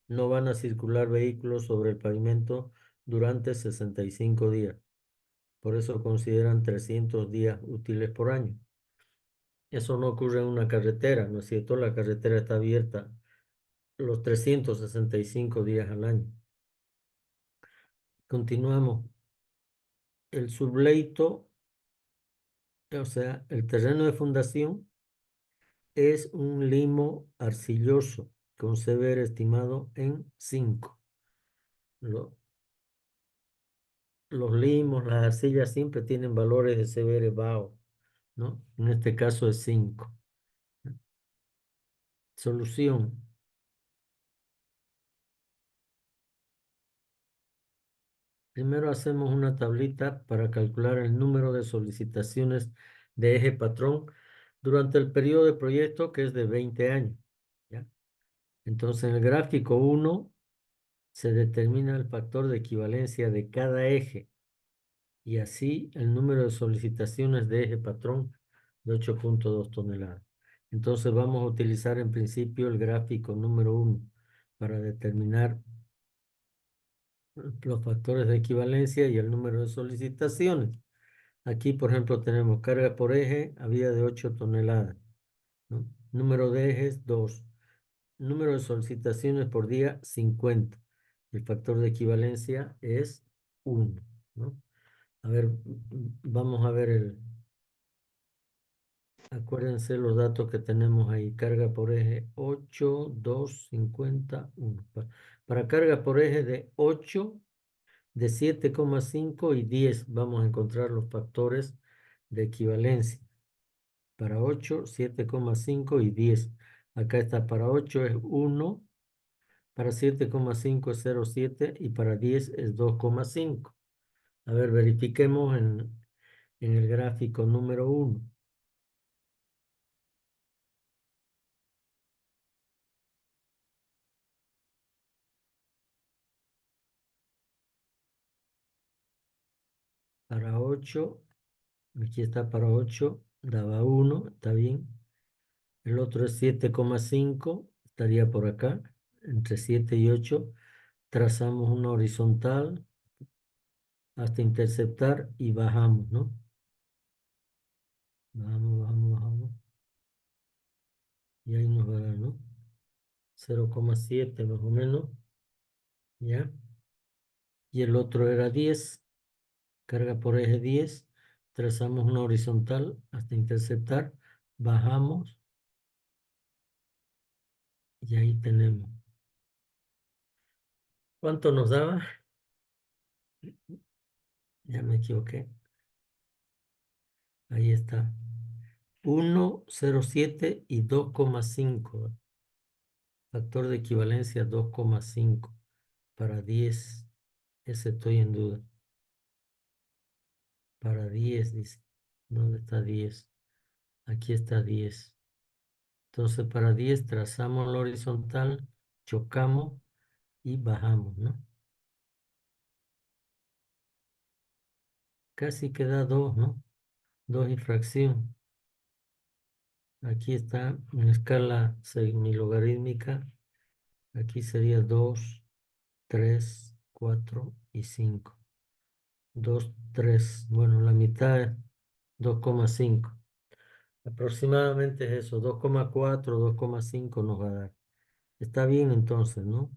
No van a circular vehículos sobre el pavimento durante 65 días. Por eso consideran 300 días útiles por año. Eso no ocurre en una carretera, ¿no es cierto? La carretera está abierta los 365 días al año. Continuamos. El subleito, o sea, el terreno de fundación es un limo arcilloso con CBR estimado en 5. Los limos, las arcillas siempre tienen valores de CBR bajo, ¿no? En este caso es 5. Solución. Primero hacemos una tablita para calcular el número de solicitaciones de eje patrón durante el periodo de proyecto que es de 20 años, ¿ya? Entonces en el gráfico 1 se determina el factor de equivalencia de cada eje y así el número de solicitaciones de eje patrón de 8,2 toneladas. Entonces vamos a utilizar en principio el gráfico número 1 para determinar los factores de equivalencia y el número de solicitaciones. Aquí, por ejemplo, tenemos carga por eje, había de 8 toneladas, ¿no? Número de ejes, 2. Número de solicitaciones por día, 50. El factor de equivalencia es 1, ¿no? A ver, vamos a ver acuérdense los datos que tenemos ahí. Carga por eje 8, 2, 50, 1. Para carga por eje de 8, de 7,5 y 10 vamos a encontrar los factores de equivalencia. Para 8, 7,5 y 10. Acá está, para 8 es 1, para 7,5 es 0,7 y para 10 es 2,5. A ver, verifiquemos en el gráfico número 1. Para 8, aquí está para 8, daba 1, está bien. El otro es 7,5, estaría por acá, entre 7 y 8. Trazamos una horizontal hasta interceptar y bajamos, ¿no? Bajamos, bajamos, bajamos. Y ahí nos va a dar, ¿no? 0,7 más o menos, ¿ya? Y el otro era 10, carga por eje 10, trazamos una horizontal hasta interceptar, bajamos y ahí tenemos. ¿Cuánto nos daba? Ya me equivoqué. Ahí está. 1, 0,7 y 2,5. Factor de equivalencia 2,5 para 10. Ese estoy en duda. Para 10, dice. ¿Dónde está 10? Aquí está 10. Entonces, para 10 trazamos la horizontal chocamos y bajamos, ¿no? Casi queda 2, ¿no? 2 y fracción. Aquí está en escala semilogarítmica. Aquí sería 2, 3, 4 y 5. 2, 3. Bueno, la mitad es 2,5. Aproximadamente es eso, 2,4, 2,5 nos va a dar. Está bien entonces, ¿no?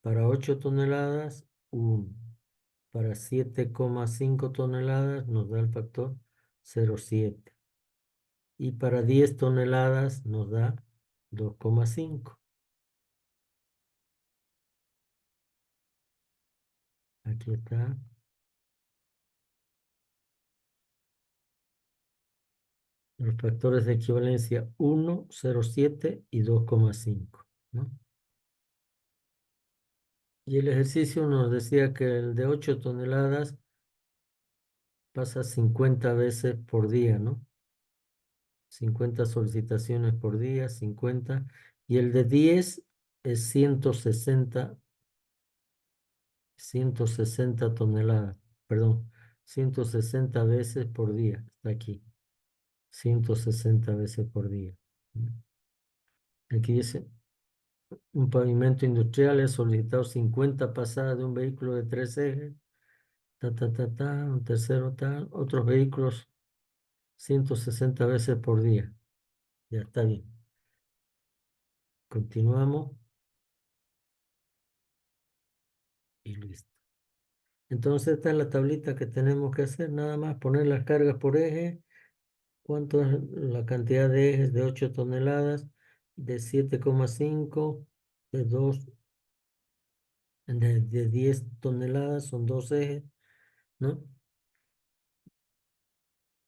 Para 8 toneladas, 1. Para 7,5 toneladas nos da el factor 0,7. Y para 10 toneladas nos da 2,5. Aquí está. Los factores de equivalencia 1, 0,7 y 2,5, ¿no? Y el ejercicio nos decía que el de 8 toneladas pasa 50 veces por día, ¿no? 50 solicitaciones por día, 50. Y el de 10 es 160 toneladas, perdón, 160 veces por día, está aquí, 160 veces por día. Aquí dice, un pavimento industrial es solicitado 50 pasadas de un vehículo de 3 ejes, un tercero tal, otros vehículos 160 veces por día. Ya está bien. Continuamos y listo. Entonces esta es la tablita que tenemos que hacer, nada más poner las cargas por eje. ¿Cuánto es la cantidad de ejes de 8 toneladas? De 7,5, de 2, de 10 toneladas, son 2 ejes, ¿no?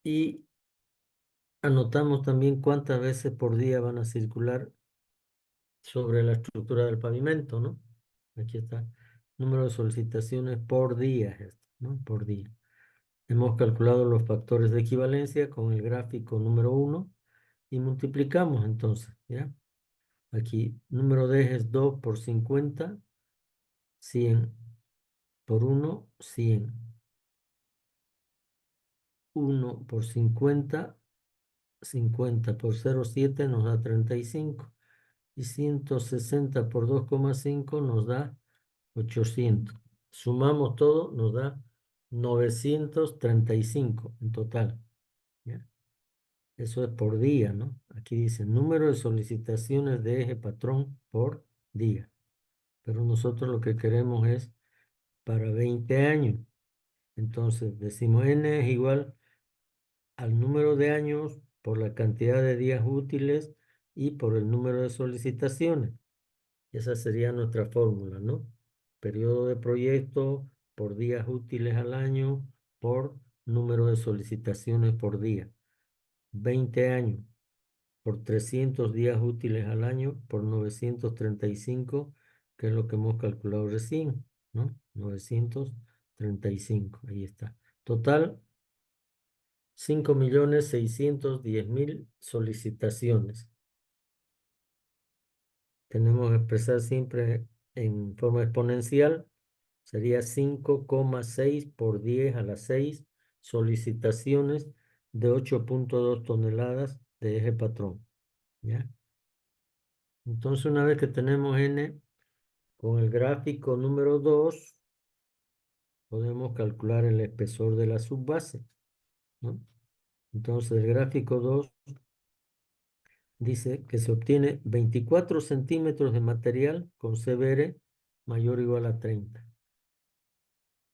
Y anotamos también cuántas veces por día van a circular sobre la estructura del pavimento, ¿no? Aquí está. Número de solicitaciones por día, es esto, ¿no? Por día. Hemos calculado los factores de equivalencia con el gráfico número 1 y multiplicamos entonces, ¿ya? Aquí, número de ejes 2 por 50, 100 por 1, 100. 1 por 50, 50 por 0,7 nos da 35. Y 160 por 2,5 nos da 800. Sumamos todo, nos da 935 en total, ¿ya? Eso es por día, ¿no? Aquí dice número de solicitaciones de eje patrón por día. Pero nosotros lo que queremos es para 20 años. Entonces decimos n es igual al número de años por la cantidad de días útiles y por el número de solicitaciones. Esa sería nuestra fórmula, ¿no? Periodo de proyecto por días útiles al año por número de solicitaciones por día. 20 años por 300 días útiles al año por 935, que es lo que hemos calculado recién, ¿no? 935, ahí está. Total, 5.610.000 solicitaciones. Tenemos que expresar siempre en forma exponencial. Sería 5,6 por 10 a la 6 solicitaciones de 8,2 toneladas de eje patrón, ¿ya? Entonces, una vez que tenemos n, con el gráfico número 2, podemos calcular el espesor de la subbase, ¿no? Entonces, el gráfico 2 dice que se obtiene 24 centímetros de material con CBR mayor o igual a 30.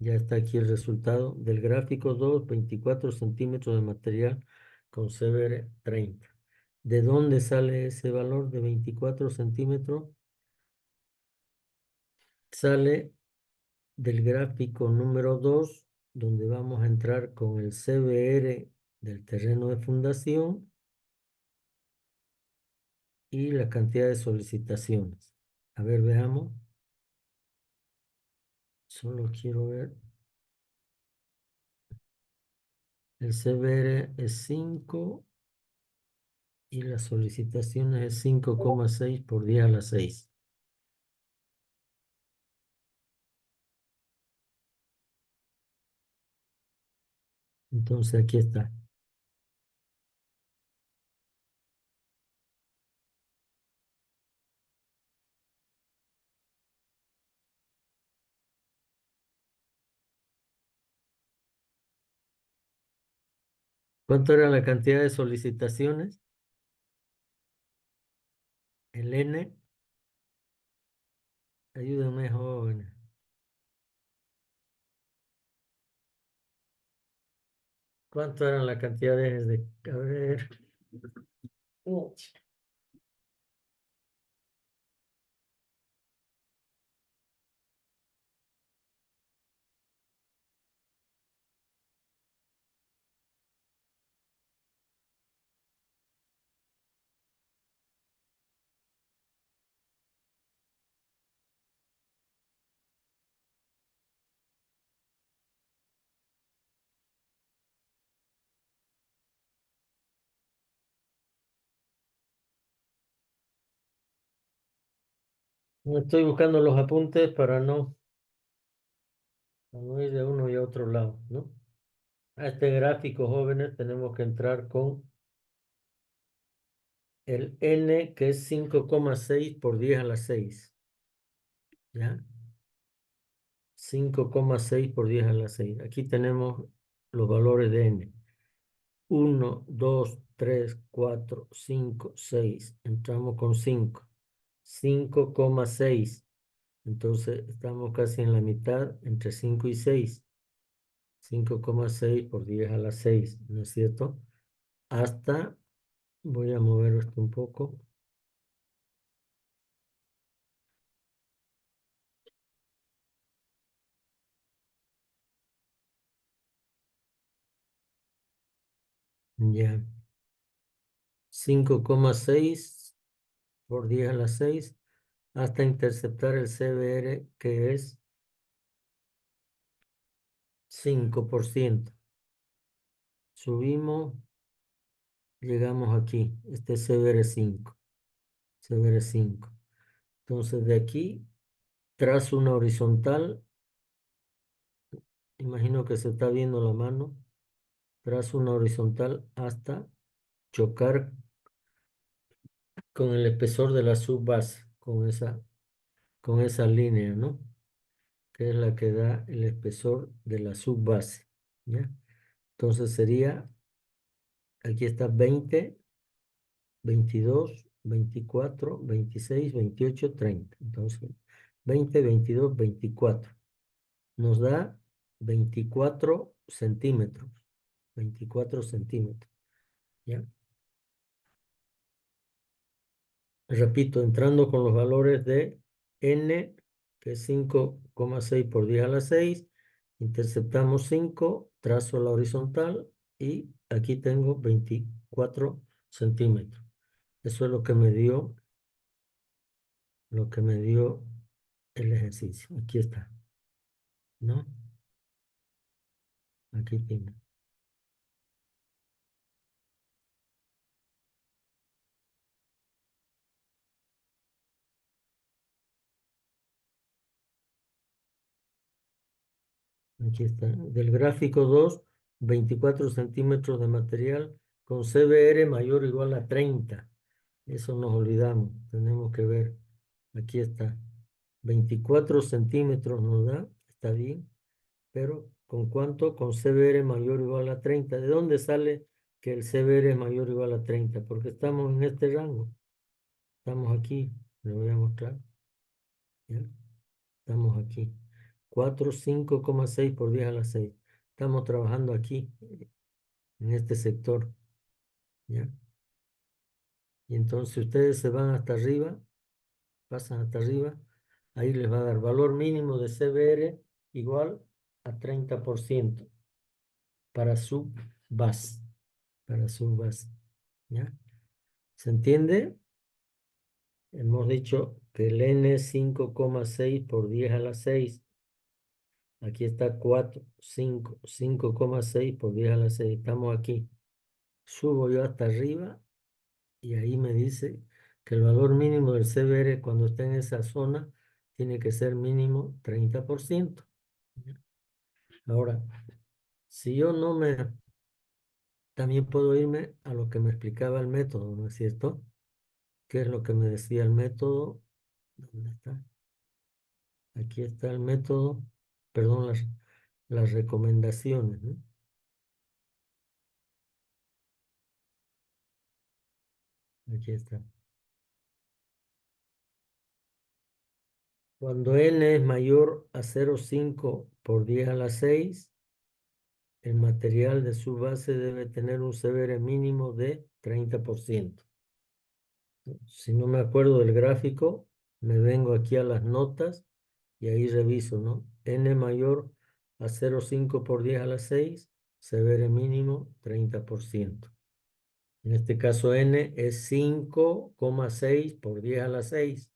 Ya está aquí el resultado del gráfico 2, 24 centímetros de material con CBR 30. ¿De dónde sale ese valor de 24 centímetros? Sale del gráfico número 2, donde vamos a entrar con el CBR del terreno de fundación y la cantidad de solicitaciones. A ver, veamos. Solo quiero ver. El CBR es 5 y las solicitaciones es 5,6 por 10 a la 6. Entonces aquí está. ¿Cuánto era la cantidad de solicitaciones? El N. Ayúdenme, jóvenes. ¿Cuánto eran la cantidad de... A ver. Estoy buscando los apuntes para no ir de uno y a otro lado, ¿no? A este gráfico, jóvenes, tenemos que entrar con el N, que es 5,6 por 10 a la 6. ¿Ya? 5,6 por 10 a la 6. Aquí tenemos los valores de N. 1, 2, 3, 4, 5, 6. Entramos con 5. 5,6. Entonces estamos casi en la mitad entre 5 y 6. 5,6 por 10 a la 6, ¿no es cierto? Hasta, voy a mover esto un poco. Ya. 5,6 por 10 a la 6 hasta interceptar el CBR, que es 5%. Subimos, llegamos aquí. Este es CBR 5. CBR 5. Entonces de aquí trazo una horizontal. Imagino que se está viendo la mano. Trazo una horizontal hasta chocar con el espesor de la subbase, con esa línea, ¿no? Que es la que da el espesor de la subbase, ¿ya? Entonces sería, aquí está 20, 22, 24, 26, 28, 30. Entonces, 20, 22, 24. Nos da 24 centímetros. 24 centímetros, ¿ya? Repito, entrando con los valores de N, que es 5,6 por 10 a la 6, interceptamos 5, trazo la horizontal y aquí tengo 24 centímetros. Eso es lo que me dio el ejercicio. Aquí está, ¿no? Aquí tiene. Aquí está. Del gráfico 2, 24 centímetros de material con CBR mayor o igual a 30. Eso nos olvidamos. Tenemos que ver. Aquí está. 24 centímetros nos da. Está bien. Pero ¿con cuánto? Con CBR mayor o igual a 30. ¿De dónde sale que el CBR es mayor o igual a 30? Porque estamos en este rango. Estamos aquí. Le voy a mostrar. ¿Ya? Estamos aquí. 4, 5,6 por 10 a la 6. Estamos trabajando aquí, en este sector. ¿Ya? Y entonces ustedes se van hasta arriba, pasan hasta arriba. Ahí les va a dar valor mínimo de CBR igual a 30% para su base. Para su base. ¿Ya? ¿Se entiende? Hemos dicho que el N es 5,6 por 10 a la 6. Aquí está 4, 5, 5,6 por 10 a la 6. Estamos aquí. Subo yo hasta arriba y ahí me dice que el valor mínimo del CBR cuando está en esa zona tiene que ser mínimo 30%. Ahora, Si yo no me... También puedo irme a lo que me explicaba el método, ¿no es cierto? ¿Qué es lo que me decía el método? ¿Dónde está? Aquí está el método, perdón, las recomendaciones, ¿no? Aquí está. Cuando n es mayor a 0,5 por 10 a la 6, el material de su base debe tener un CBR mínimo de 30%. Si no me acuerdo del gráfico, me vengo aquí a las notas y ahí reviso, ¿no? N mayor a 0,5 por 10 a la 6, CBR mínimo 30%. En este caso N es 5,6 por 10 a la 6.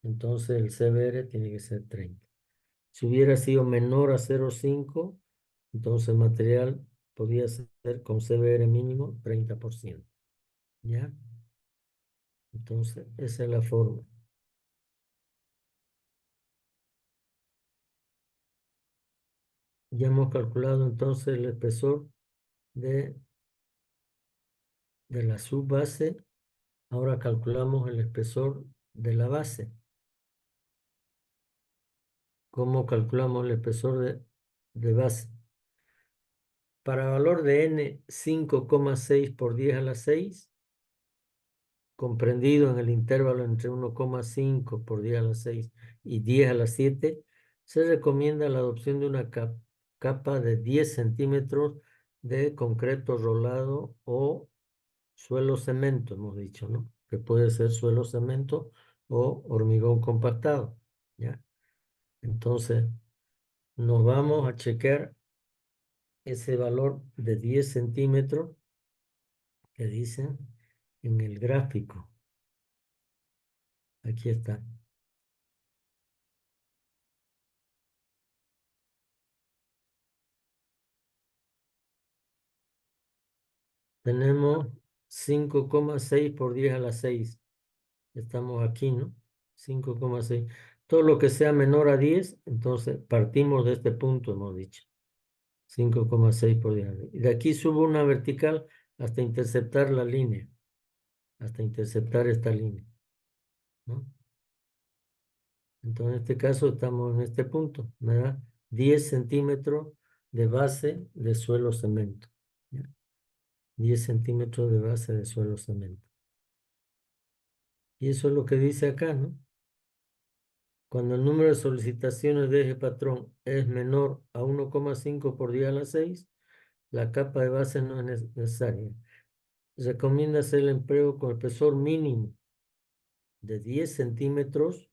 Entonces el CBR tiene que ser 30. Si hubiera sido menor a 0,5, entonces el material podía ser con CBR mínimo 30%. ¿Ya? Entonces esa es la forma. Ya hemos calculado entonces el espesor de la subbase. Ahora calculamos el espesor de la base. ¿Cómo calculamos el espesor de base? Para valor de n 5,6 por 10 a la 6, comprendido en el intervalo entre 1,5 por 10 a la 6 y 10 a la 7, se recomienda la adopción de una capa de 10 centímetros de concreto rolado o suelo cemento, hemos dicho, ¿no? Que puede ser suelo cemento o hormigón compactado, ¿ya? Entonces, nos vamos a chequear ese valor de 10 centímetros que dicen en el gráfico. Aquí está. Tenemos 5,6 por 10 a la 6. Estamos aquí, ¿no? 5,6. Todo lo que sea menor a 10, entonces partimos de este punto, hemos dicho. 5,6 por 10 a la 6. Y de aquí subo una vertical hasta interceptar la línea. Hasta interceptar esta línea, ¿no? Entonces, en este caso estamos en este punto. Me da 10 centímetros de base de suelo cemento. ¿Ya? 10 centímetros de base de suelo cemento. Y eso es lo que dice acá, ¿no? Cuando el número de solicitaciones de eje patrón es menor a 1,5 por 10 a la 6, la capa de base no es necesaria. Recomienda hacer el empleo con espesor mínimo de 10 centímetros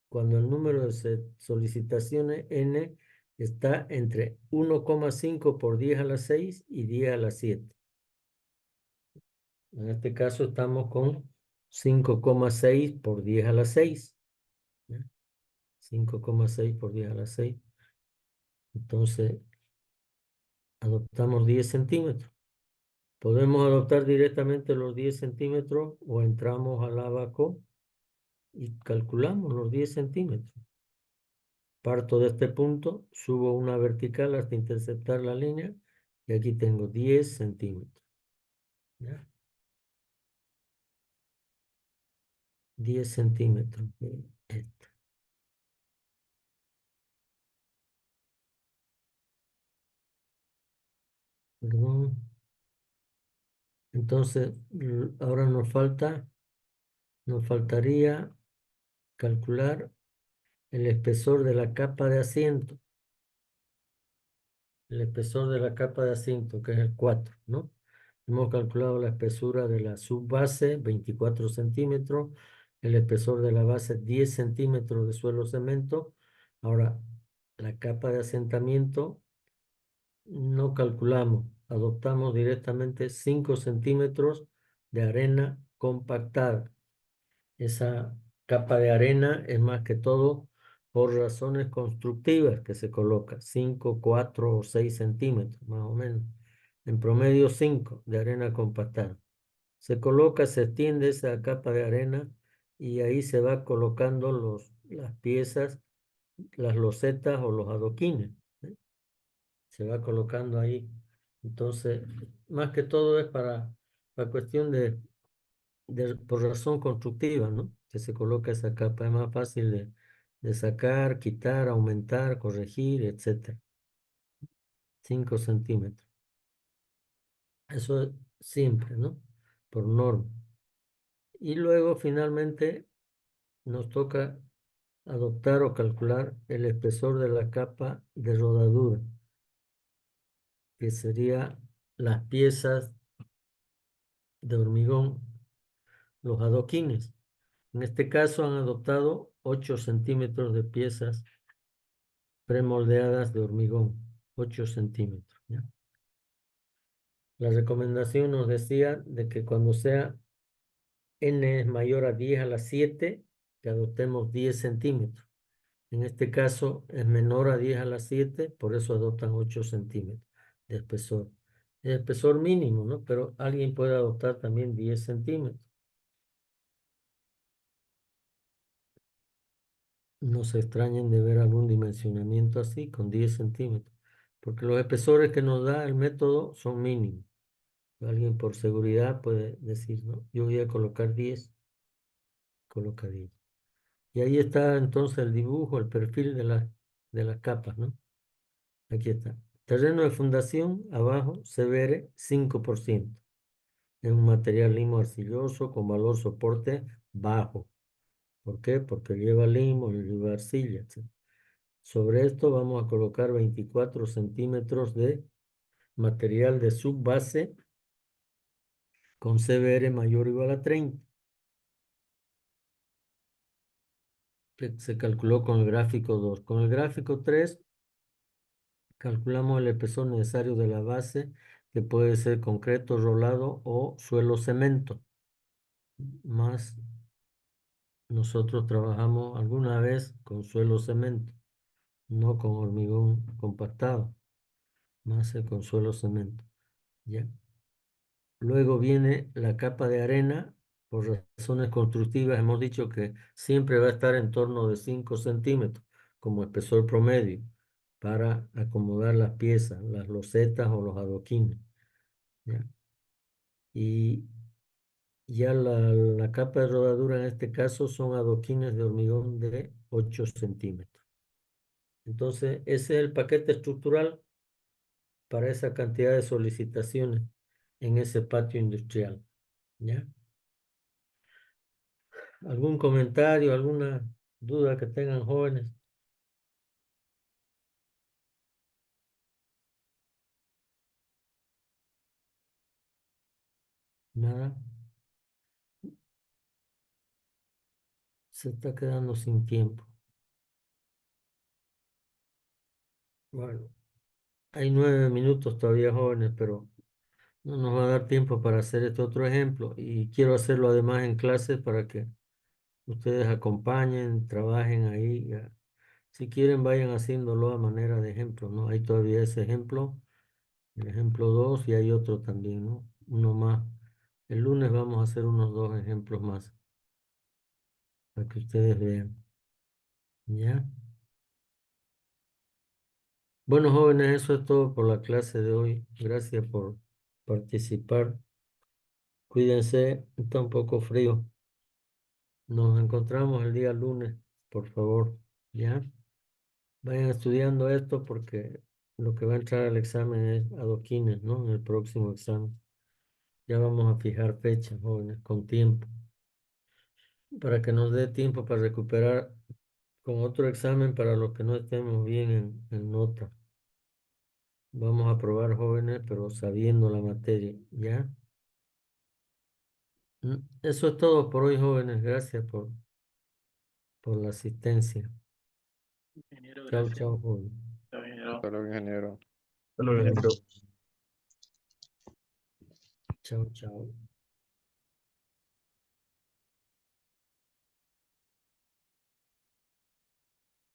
cuando el número de solicitaciones n está entre 1,5 por 10 a la 6 y 10 a la 7. En este caso estamos con 5,6 por 10 a la 6. ¿Ya? 5,6 por 10 a la 6. Entonces, adoptamos 10 centímetros. Podemos adoptar directamente los 10 centímetros o entramos al abaco y calculamos los 10 centímetros. Parto de este punto, subo una vertical hasta interceptar la línea y aquí tengo 10 centímetros. ¿Ya? 10 centímetros. Esto. Perdón. Entonces, ahora nos faltaría calcular el espesor de la capa de asiento. El espesor de la capa de asiento, que es el 4, ¿no? Hemos calculado la espesura de la subbase, 24 centímetros, el espesor de la base, 10 centímetros de suelo cemento. Ahora, la capa de asentamiento no calculamos, adoptamos directamente 5 centímetros de arena compactada. Esa capa de arena es más que todo por razones constructivas que se coloca, 5, 4 o 6 centímetros más o menos. En promedio 5 de arena compactada. Se coloca, se extiende esa capa de arena y ahí se va colocando las piezas, las losetas o los adoquines, ¿eh? Se va colocando ahí. Entonces, más que todo es para la cuestión por razón constructiva, ¿no? Que se coloca esa capa. Es más fácil de sacar, quitar, aumentar, corregir, etcétera. 5 centímetros. Eso es siempre, ¿no? Por norma. Y luego finalmente nos toca adoptar o calcular el espesor de la capa de rodadura, que sería las piezas de hormigón, los adoquines. En este caso han adoptado 8 centímetros de piezas premoldeadas de hormigón, 8 centímetros, ¿ya? La recomendación nos decía de que cuando sea n es mayor a 10 a la 7, que adoptemos 10 centímetros. En este caso es menor a 10 a la 7, por eso adoptan 8 centímetros de espesor. El espesor mínimo, ¿no? Pero alguien puede adoptar también 10 centímetros. No se extrañen de ver algún dimensionamiento así, con 10 centímetros, porque los espesores que nos da el método son mínimos. Alguien por seguridad puede decir, no, yo voy a colocar 10, coloca 10. Y ahí está entonces el dibujo, el perfil de las capas, ¿no? Aquí está. Terreno de fundación, abajo, severe, 5%. Es un material limo arcilloso con valor soporte bajo. ¿Por qué? Porque lleva limo, lleva arcilla, etc. Sobre esto vamos a colocar 24 centímetros de material de subbase con CBR mayor o igual a 30, que se calculó con el gráfico 2. Con el gráfico 3 calculamos el espesor necesario de la base, que puede ser concreto rolado o suelo cemento. Más nosotros trabajamos alguna vez con suelo cemento, no con hormigón compactado, más el con suelo cemento. ¿Ya? Luego viene la capa de arena. Por razones constructivas hemos dicho que siempre va a estar en torno de 5 centímetros como espesor promedio para acomodar las piezas, las losetas o los adoquines. ¿Ya? Y ya la capa de rodadura en este caso son adoquines de hormigón de 8 centímetros. Entonces, ese es el paquete estructural para esa cantidad de solicitaciones en ese patio industrial. ¿Ya? ¿Algún comentario, alguna duda que tengan jóvenes? Nada. Se está quedando sin tiempo. Bueno, hay 9 minutos todavía jóvenes, pero no nos va a dar tiempo para hacer este otro ejemplo. Y quiero hacerlo además en clase para que ustedes acompañen, trabajen ahí. Ya. Si quieren, vayan haciéndolo a manera de ejemplo, ¿no? Hay todavía ese ejemplo, el ejemplo 2 y hay otro también, ¿no? Uno más. El lunes vamos a hacer unos 2 ejemplos más para que ustedes vean. ¿Ya? Bueno, jóvenes, eso es todo por la clase de hoy. Gracias por participar. Cuídense, está un poco frío. Nos encontramos el día lunes, por favor. ¿Ya? Vayan estudiando esto porque lo que va a entrar al examen es adoquines, ¿no? En el próximo examen. Ya vamos a fijar fechas, jóvenes, con tiempo, para que nos dé tiempo para recuperar con otro examen para los que no estemos bien en nota. Vamos a probar, jóvenes, pero sabiendo la materia, ¿ya? Eso es todo por hoy, jóvenes. Gracias por la asistencia.
Ingeniero,
Chao,
gracias.
chao, jóvenes.
Chao, ingeniero.
Hasta luego, ingeniero.
Hasta luego, ingeniero.
Chao, chao.